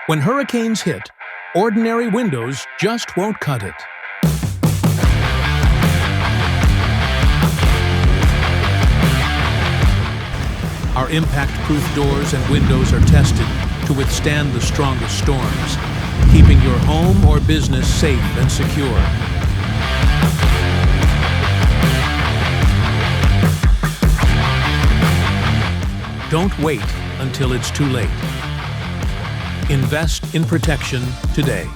When hurricanes hit, ordinary windows just won't cut it. Our impact-proof doors and windows are tested to withstand the strongest storms, keeping your home or business safe and secure. Don't wait until it's too late. Invest in protection today.